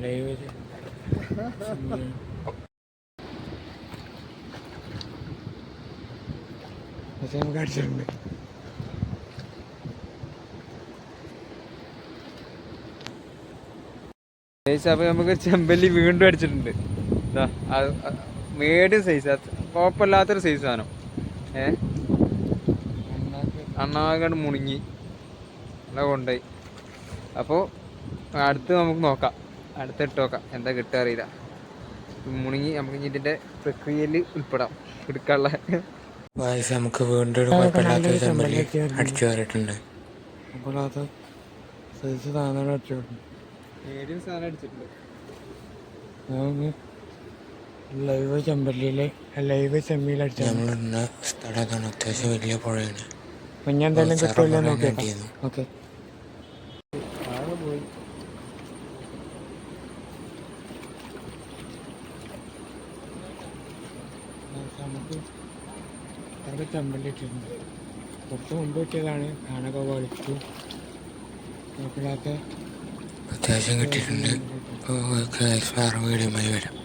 Live നമുക്ക് അടിച്ചിട്ടുണ്ട്. അപ്പോൾ നമുക്ക് ചെമ്പല്ലി വീണ്ടും അടിച്ചിട്ടുണ്ട്. മീഡിയം സൈസ്, കുഴപ്പമില്ലാത്തൊരു സൈസ് സാധനം. അണ്ണാകണ്ട് മുണുങ്ങി എന്നാ കൊണ്ടുപോയി. അപ്പോൾ അടുത്ത് നമുക്ക് നോക്കാം, അടുത്തിട്ട് നോക്കാം എന്താ കിട്ടുക അറിയില്ല. മുണുങ്ങി നമുക്ക് ഇനി ഇതിൻ്റെ പ്രക്രിയയിൽ ഉൾപ്പെടാം എടുക്കാനുള്ള. നമുക്ക് വീണ്ടും കുഴപ്പമില്ലാത്തൊരു ചെമ്പല്ലി അടിച്ചു കയറിയിട്ടുണ്ട്. അപ്പോൾ അത് സൈസ് സാധനം അടിച്ചിട്ടുണ്ട്, മീഡിയം സാധനം അടിച്ചിട്ടുണ്ട്. ലൈവ് ചെമ്പല്ലിയിലെ ലൈവ് ചെമ്മീൽ അടിച്ചു. നമ്മളിടുന്ന സ്ഥലത്താണ്, അത്യാവശ്യം വലിയ പുഴയാണ്. അപ്പം ഞാൻ എന്തായാലും കിട്ടില്ല നോക്കിയാൽ. ഓക്കെ, പോയി നമുക്ക് അവിടെ ചെമ്പല്ലി ഇട്ടിട്ടുണ്ട്. കുറച്ച് മുമ്പ് കിട്ടിയതാണ്, കാണൊക്കെ വലിച്ചു കുഴപ്പമില്ലാത്ത അത്യാവശ്യം കിട്ടിയിട്ടുണ്ട്. വേറെ വീഡിയോയുമായി വരാം.